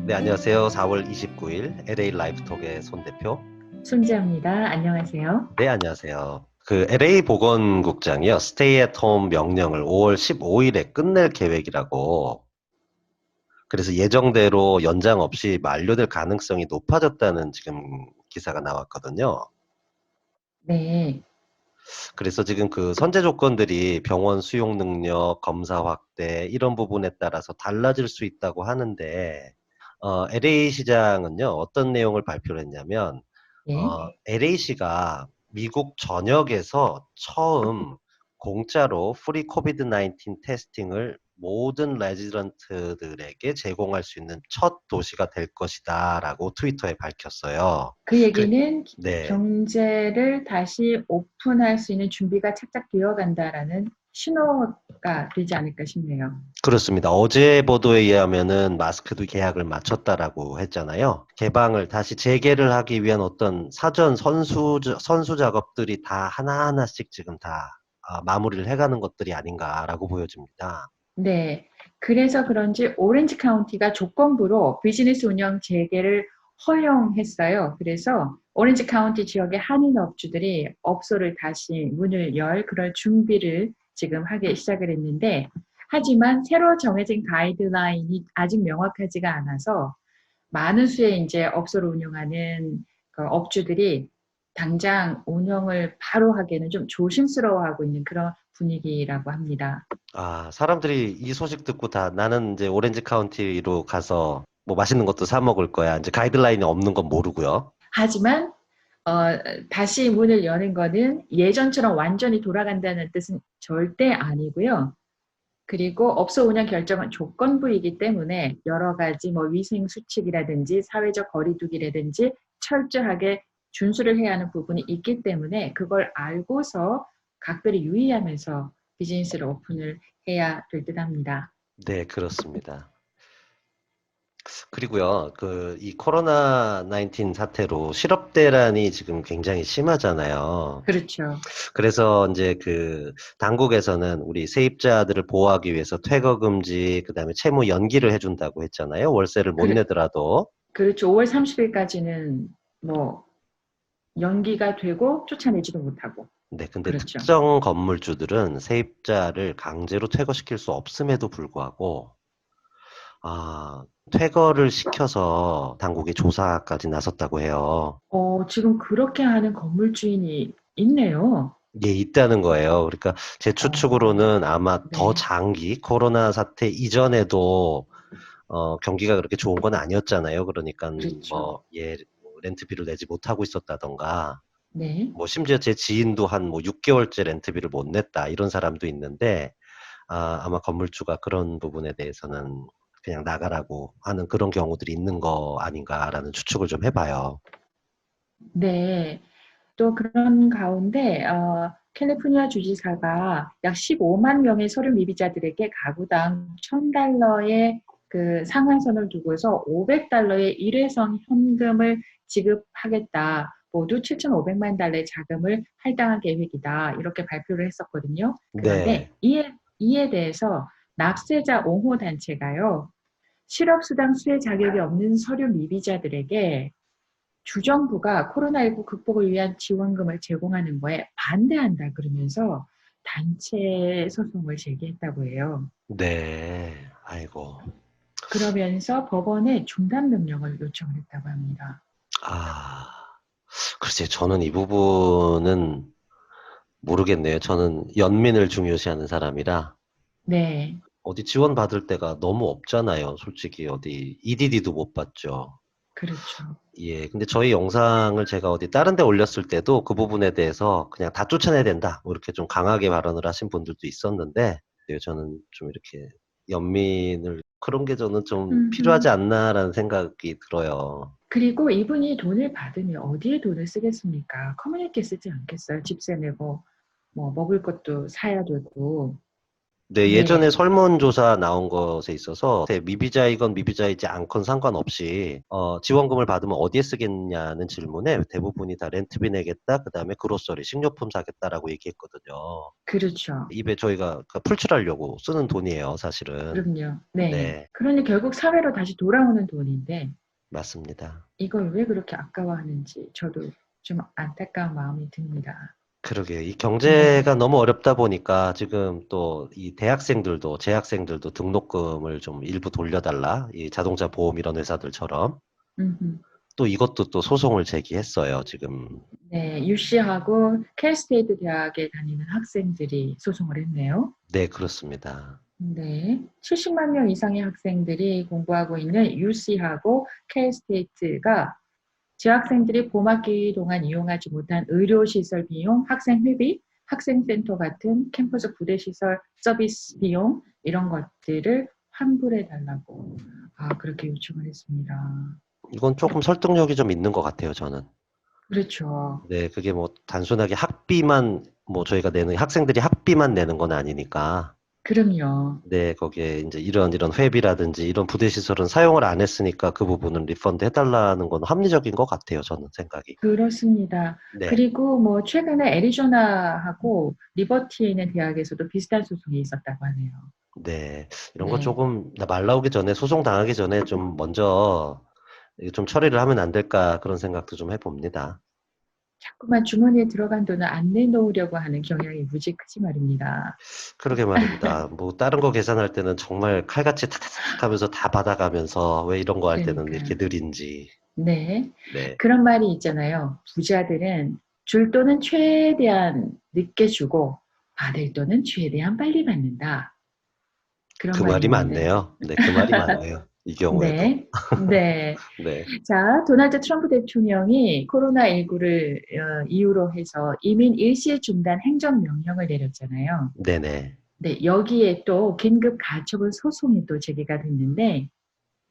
네, 안녕하세요. 4월 29일 LA 라이프톡의 손 대표. 손지아입니다. 안녕하세요. 네, 안녕하세요. 그 LA 보건국장이요. 스테이 앳 홈 명령을 5월 15일에 끝낼 계획이라고. 그래서 예정대로 연장 없이 만료될 가능성이 높아졌다는 지금 기사가 나왔거든요. 네, 그래서 지금 그 선제 조건들이 병원 수용 능력, 검사 확대 이런 부분에 따라서 달라질 수 있다고 하는데 LA 시장은요, 어떤 내용을 발표를 했냐면 예. LA시가 미국 전역에서 처음 공짜로 프리 코비드 19 테스팅을 모든 레지던트들에게 제공할 수 있는 첫 도시가 될 것이다라고 트위터에 밝혔어요. 그 그래, 얘기는 네. 경제를 다시 오픈할 수 있는 준비가 착착 되어 간다라는 신호가 되지 않을까 싶네요. 그렇습니다. 어제 보도에 의하면은 마스크도 계약을 마쳤다라고 했잖아요. 개방을 다시 재개를 하기 위한 어떤 사전 선수 작업들이 다 하나하나씩 지금 다 마무리를 해가는 것들이 아닌가라고 보여집니다. 네. 그래서 그런지 오렌지 카운티가 조건부로 비즈니스 운영 재개를 허용했어요. 그래서 오렌지 카운티 지역의 한인 업주들이 업소를 다시 문을 열 그럴 준비를 지금 하기 시작을 했는데, 하지만 새로 정해진 가이드라인이 아직 명확하지가 않아서 많은 수의 이제 업소를 운영하는 그 업주들이 당장 운영을 바로 하기에는 좀 조심스러워하고 있는 그런 분위기라고 합니다. 사람들이 이 소식 듣고 다 나는 이제 오렌지 카운티로 가서 뭐 맛있는 것도 사 먹을 거야. 이제 가이드라인이 없는 건 모르고요. 하지만 어, 다시 문을 여는 거는 예전처럼 완전히 돌아간다는 뜻은 절대 아니고요. 그리고 업소 운영 결정은 조건부이기 때문에 여러 가지 뭐 위생 수칙이라든지 사회적 거리두기라든지 철저하게 준수를 해야 하는 부분이 있기 때문에 그걸 알고서 각별히 유의하면서 비즈니스를 오픈을 해야 될 듯합니다. 네, 그렇습니다. 그리고요, 이 코로나 19 사태로 실업 대란이 지금 굉장히 심하잖아요. 그렇죠. 그래서 이제 당국에서는 우리 세입자들을 보호하기 위해서 퇴거 금지, 그다음에 채무 연기를 해준다고 했잖아요. 월세를 못 그, 내더라도. 그렇죠. 5월 30일까지는 뭐 연기가 되고 쫓아내지도 못하고. 네, 근데 그렇죠. 특정 건물주들은 세입자를 강제로 퇴거시킬 수 없음에도 불구하고, 퇴거를 시켜서 당국이 조사까지 나섰다고 해요. 지금 그렇게 하는 건물 주인이 있네요. 예, 있다는 거예요. 그러니까 제 어, 추측으로는 아마 더 네. 장기 코로나 사태 이전에도 경기가 그렇게 좋은 건 아니었잖아요. 그러니까 그렇죠. 뭐 렌트비를 내지 못하고 있었다던가 네. 뭐 심지어 제 지인도 한 뭐 6개월째 렌트비를 못 냈다 이런 사람도 있는데 아마 건물주가 그런 부분에 대해서는 그냥 나가라고 하는 그런 경우들이 있는 거 아닌가라는 추측을 좀 해봐요. 네. 또 그런 가운데 캘리포니아 주지사가 약 15만 명의 서류 미비자들에게 가구당 $1,000의 그 상한선을 두고서 $500의 일회성 현금을 지급하겠다. 모두 7,500만 달러의 자금을 할당할 계획이다. 이렇게 발표를 했었거든요. 그런데 네. 이에 대해서 납세자 옹호 단체가요. 실업수당 수혜 자격이 없는 서류 미비자들에게 주정부가 코로나19 극복을 위한 지원금을 제공하는 거에 반대한다 그러면서 단체 소송을 제기했다고 해요. 네. 아이고. 그러면서 법원에 중단 명령을 요청을 했다고 합니다. 아, 글쎄, 저는 이 부분은 모르겠네요. 저는 연민을 중요시하는 사람이라 네, 어디 지원 받을 데가 너무 없잖아요. 솔직히 어디 EDD도 못 받죠. 그렇죠. 예, 근데 저희 영상을 제가 어디 다른 데 올렸을 때도 그 부분에 대해서 그냥 다 쫓아내야 된다. 뭐 이렇게 좀 강하게 발언을 하신 분들도 있었는데, 저는 좀 이렇게 연민을, 그런 게 저는 좀 필요하지 음흠. 않나라는 생각이 들어요. 그리고 이분이 돈을 받으면 어디에 돈을 쓰겠습니까? 커뮤니티에 쓰지 않겠어요? 집세 내고 뭐 먹을 것도 사야 되고 네, 네, 예전에 설문조사 나온 것에 있어서 미비자이건 미비자이지 않건 상관없이 지원금을 받으면 어디에 쓰겠냐는 질문에 대부분이 다 렌트비 내겠다, 그 다음에 그로서리, 식료품 사겠다라고 얘기했거든요. 그렇죠. 입에 저희가 그 풀칠하려고 쓰는 돈이에요, 사실은. 그럼요. 네. 네, 그러니 결국 사회로 다시 돌아오는 돈인데 맞습니다. 이걸 왜 그렇게 아까워하는지 저도 좀 안타까운 마음이 듭니다. 그러게요. 이 네. 경제가 너무 어렵다 보니까 지금 또 이 대학생들도, 재학생들도 등록금을 좀 일부 돌려달라. 이 자동차 보험 이런 회사들처럼. 음흠. 또 이것도 또 소송을 제기했어요, 지금. 네, UC하고 캘스테이트 대학에 다니는 학생들이 소송을 했네요. 네, 그렇습니다. 네, 70만 명 이상의 학생들이 공부하고 있는 UC하고 캘스테이트가 재학생들이 봄학기 동안 이용하지 못한 의료시설 비용, 학생 회비, 학생센터 같은 캠퍼스 부대시설 서비스 비용 이런 것들을 환불해 달라고 그렇게 요청을 했습니다. 이건 조금 설득력이 좀 있는 것 같아요, 저는. 그렇죠. 네, 그게 뭐 단순하게 학비만, 뭐 저희가 내는, 학생들이 학비만 내는 건 아니니까. 그럼요. 네, 거기에 이제 이런 회비라든지 이런 부대시설은 사용을 안 했으니까 그 부분은 리펀드 해달라는 건 합리적인 것 같아요, 저는 생각이. 그렇습니다. 네, 그리고 뭐 최근에 애리조나하고 리버티에 있는 대학에서도 비슷한 소송이 있었다고 하네요. 네. 이런 거 네. 조금 말 나오기 전에, 소송 당하기 전에 좀 먼저 이거 좀 처리를 하면 안 될까 그런 생각도 좀 해봅니다. 자꾸만 주머니에 들어간 돈을 안 내놓으려고 하는 경향이 무지 크지 말입니다. 그러게 말입니다. 뭐 다른 거 계산할 때는 정말 칼같이 탁탁탁 하면서 다 받아가면서 왜 이런 거 할 때는 이렇게 그러니까요. 느린지. 네. 네. 그런 말이 있잖아요. 부자들은 줄 돈은 최대한 늦게 주고 받을 돈은 최대한 빨리 받는다. 그런 그 말이 말이 있는데. 맞네요. 네, 그 말이 맞네요. 이 경우에도. 네. 네. 네. 자, 도널드 트럼프 대통령이 코로나19를 이유로 해서 이민 일시 중단 행정명령을 내렸잖아요. 네네. 네, 여기에 또 긴급 가처분 소송이 또 제기가 됐는데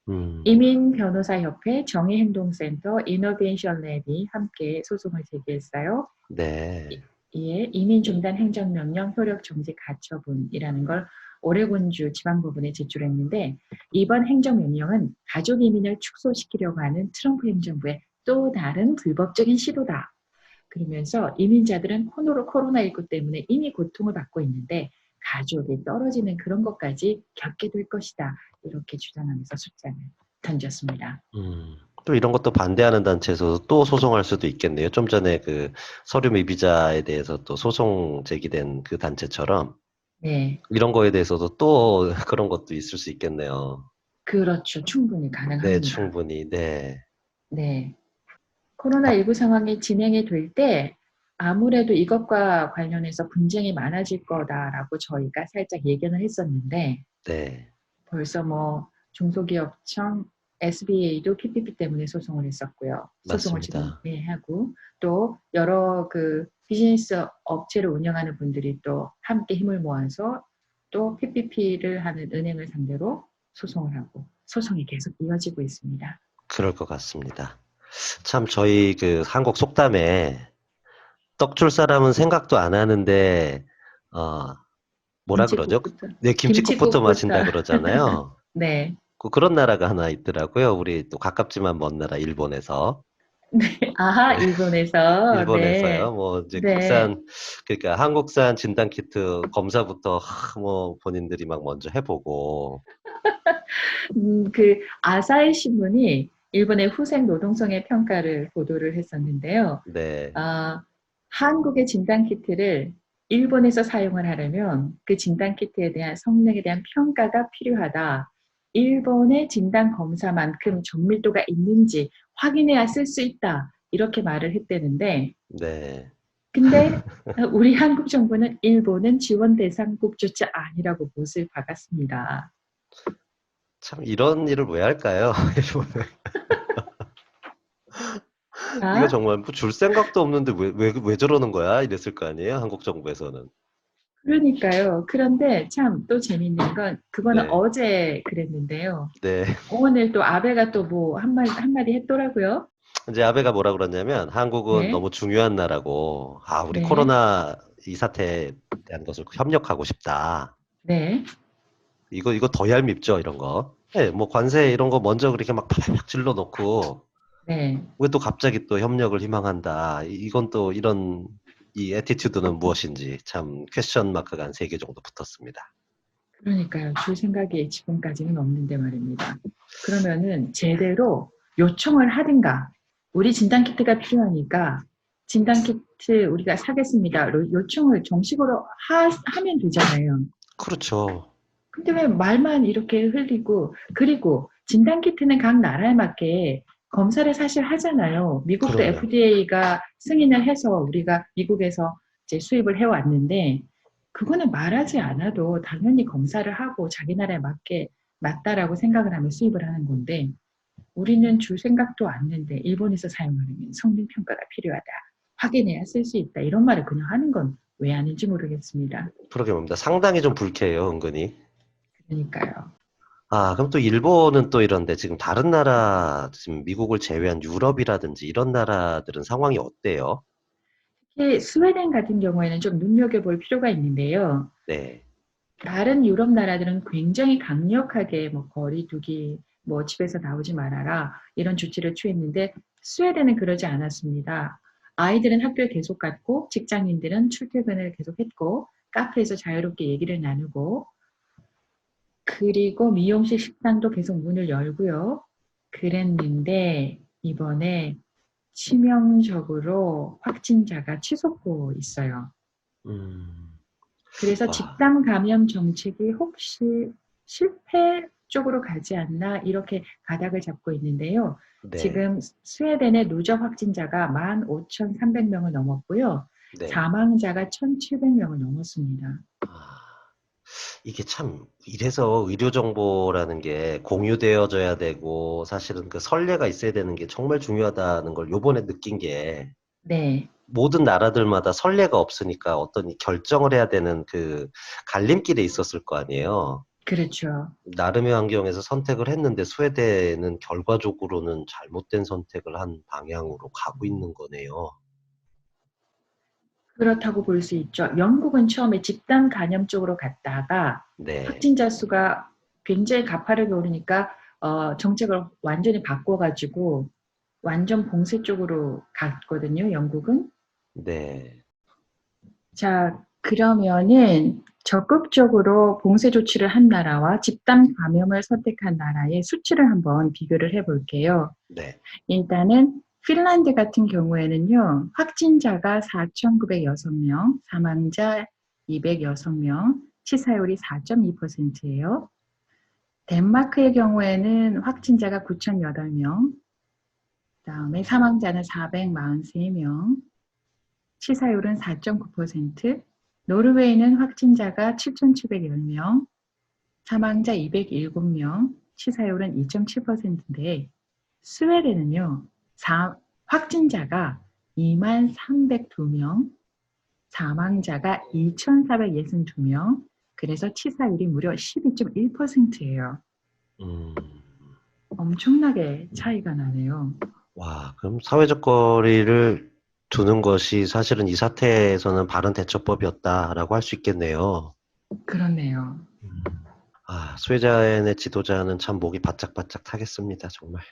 음, 이민변호사협회, 정의행동센터, 이노베이션랩이 함께 소송을 제기했어요. 네. 이에 이민중단 행정명령 효력 정지 가처분이라는 걸 오레곤주 지방법원에 제출했는데 이번 행정명령은 가족 이민을 축소시키려고 하는 트럼프 행정부의 또 다른 불법적인 시도다. 그러면서 이민자들은 코로나19 때문에 이미 고통을 받고 있는데 가족이 떨어지는 그런 것까지 겪게 될 것이다. 이렇게 주장하면서 출장을 던졌습니다. 또 이런 것도 반대하는 단체에서 또 소송할 수도 있겠네요. 좀 전에 그 서류 미비자에 대해서 또 소송 제기된 그 단체처럼 네, 이런 거에 대해서도 또 그런 것도 있을 수 있겠네요. 그렇죠. 충분히 네, 가능합니다. 충분히. 네. 네. 답, 코로나19 상황이 진행이 될 때 아무래도 이것과 관련해서 분쟁이 많아질 거다라고 저희가 살짝 예견을 했었는데 네. 벌써 뭐 중소기업청 SBA도 PPP 때문에 소송을 했었고요. 소송을 지금 맞습니다. 하고 또 여러 그 비즈니스 업체를 운영하는 분들이 또 함께 힘을 모아서 또 PPP를 하는 은행을 상대로 소송을 하고 소송이 계속 이어지고 있습니다. 그럴 것 같습니다. 참 저희 그 한국 속담에 떡 줄 사람은 생각도 안 하는데 어 뭐라 그러죠? 김치국부터 네, 김칫국부터 김치국부터 마신다 그러잖아요. 네. 그런 나라가 하나 있더라고요. 우리 또 가깝지만 먼 나라 일본에서. 네. 아하, 일본에서 네. 일본에서요. 뭐 이제 네. 그러니까 한국산 진단 키트 검사부터 뭐 본인들이 막 먼저 해보고. 그 아사히 신문이 일본의 후생 노동성의 평가를 보도를 했었는데요. 네, 아, 한국의 진단키트를 일본에서 사용을 하려면 그 진단키트에 대한 성능에 대한 평가가 필요하다. 일본의 진단 검사만큼 정밀도가 있는지 확인해야 쓸 수 있다. 이렇게 말을 했대는데, 네. 근데 우리 한국 정부는 일본은 지원 대상국조차 아니라고 못을 박았습니다. 참 이런 일을 왜 할까요? 일본은. 이거 자, 정말 뭐 줄 생각도 없는데 왜 저러는 거야? 이랬을 거 아니에요? 한국 정부에서는. 그러니까요. 그런데 참 또 재밌는 건 그거는 네, 어제 그랬는데요. 네. 오늘 또 아베가 또 뭐 한마디 했더라고요. 이제 아베가 뭐라 그러냐면 한국은 네, 너무 중요한 나라고, 우리 네, 코로나 이 사태에 대한 것을 협력하고 싶다. 네, 이거 더 얄밉죠, 이런 거. 네, 뭐 관세 이런 거 먼저 그렇게 막 팍팍 질러 놓고 네. 왜 또 갑자기 또 협력을 희망한다. 이건 또 이런 이 애티튜드는 무엇인지 참 퀘스천 마크가 한 3개 정도 붙었습니다. 그러니까요. 줄 생각이 지금까지는 없는데 말입니다. 그러면은 제대로 요청을 하든가, 우리 진단키트가 필요하니까 진단키트 우리가 사겠습니다. 요청을 정식으로 하면 되잖아요. 그렇죠. 근데 왜 말만 이렇게 흘리고, 그리고 진단키트는 각 나라에 맞게 검사를 사실 하잖아요. 미국도 그럼요. FDA가 승인을 해서 우리가 미국에서 이제 수입을 해왔는데, 그거는 말하지 않아도 당연히 검사를 하고 자기 나라에 맞게 맞다라고 생각을 하면 수입을 하는 건데, 우리는 줄 생각도 않는데 일본에서 사용하려면 성능평가가 필요하다. 확인해야 쓸 수 있다. 이런 말을 그냥 하는 건 왜 하는지 모르겠습니다. 그러게 봅니다. 상당히 좀 불쾌해요, 은근히. 그러니까요. 아, 그럼 또 일본은 또 이런데 지금 다른 나라, 지금 미국을 제외한 유럽이라든지 이런 나라들은 상황이 어때요? 특히 스웨덴 같은 경우에는 좀 눈여겨볼 필요가 있는데요. 네. 다른 유럽 나라들은 굉장히 강력하게 뭐 거리 두기, 뭐 집에서 나오지 말아라 이런 조치를 취했는데 스웨덴은 그러지 않았습니다. 아이들은 학교에 계속 갔고 직장인들은 출퇴근을 계속했고 카페에서 자유롭게 얘기를 나누고 그리고 미용실 식당도 계속 문을 열고요. 그랬는데 이번에 치명적으로 확진자가 치솟고 있어요. 음, 그래서 와, 집단 감염 정책이 혹시 실패 쪽으로 가지 않나 이렇게 가닥을 잡고 있는데요. 네, 지금 스웨덴의 누적 확진자가 15,300명을 넘었고요. 네. 사망자가 1,700명을 넘었습니다. 아, 이게 참, 이래서 의료 정보라는 게 공유되어져야 되고, 사실은 그 선례가 있어야 되는 게 정말 중요하다는 걸 요번에 느낀 게, 네, 모든 나라들마다 선례가 없으니까 어떤 이 결정을 해야 되는 그 갈림길에 있었을 거 아니에요. 그렇죠. 나름의 환경에서 선택을 했는데 스웨덴은 결과적으로는 잘못된 선택을 한 방향으로 가고 있는 거네요. 그렇다고 볼 수 있죠. 영국은 처음에 집단 감염 쪽으로 갔다가 네, 확진자 수가 굉장히 가파르게 오르니까 정책을 완전히 바꿔가지고 완전 봉쇄 쪽으로 갔거든요, 영국은. 네, 자, 그러면은 적극적으로 봉쇄 조치를 한 나라와 집단 감염을 선택한 나라의 수치를 한번 비교를 해 볼게요. 네. 일단은 핀란드 같은 경우에는요, 확진자가 4,906명, 사망자 206명, 치사율이 4.2%예요. 덴마크의 경우에는 확진자가 9,008명, 그다음에 사망자는 443명, 치사율은 4.9%, 노르웨이는 확진자가 7,710명, 사망자 207명, 치사율은 2.7%인데 스웨덴은요, 확진자가 2302명, 사망자가 2462명, 그래서 치사율이 무려 12.1%예요. 음, 엄청나게 차이가 나네요. 와, 그럼 사회적 거리를 두는 것이 사실은 이 사태에서는 바른 대처법이었다라고 할 수 있겠네요. 그렇네요. 음. 아, 스웨덴의 지도자는 참 목이 바짝바짝 타겠습니다, 정말.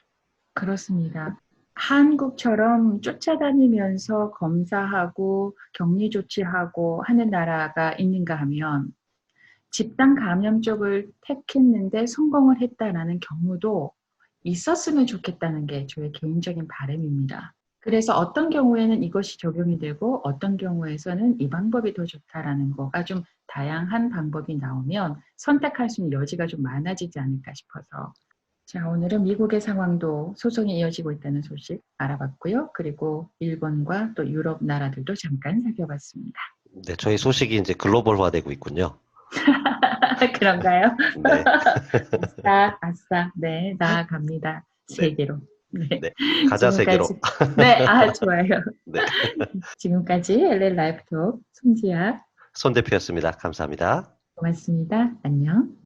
그렇습니다. 한국처럼 쫓아다니면서 검사하고 격리 조치하고 하는 나라가 있는가 하면 집단 감염 쪽을 택했는데 성공을 했다라는 경우도 있었으면 좋겠다는 게 저의 개인적인 바람입니다. 그래서 어떤 경우에는 이것이 적용이 되고 어떤 경우에서는 이 방법이 더 좋다라는 거가 좀 다양한 방법이 나오면 선택할 수 있는 여지가 좀 많아지지 않을까 싶어서 자, 오늘은 미국의 상황도 소송이 이어지고 있다는 소식 알아봤고요. 그리고 일본과 또 유럽 나라들도 잠깐 살펴봤습니다. 네, 저희 소식이 이제 글로벌화되고 있군요. 그런가요? 네, 아싸, 아싸. 네, 나아갑니다. 네, 세계로. 네, 네. 가자 세계로. 지금까지. 네, 좋아요. 네. 지금까지 LL 라이프톡 송지아 손 대표였습니다. 감사합니다. 고맙습니다. 안녕.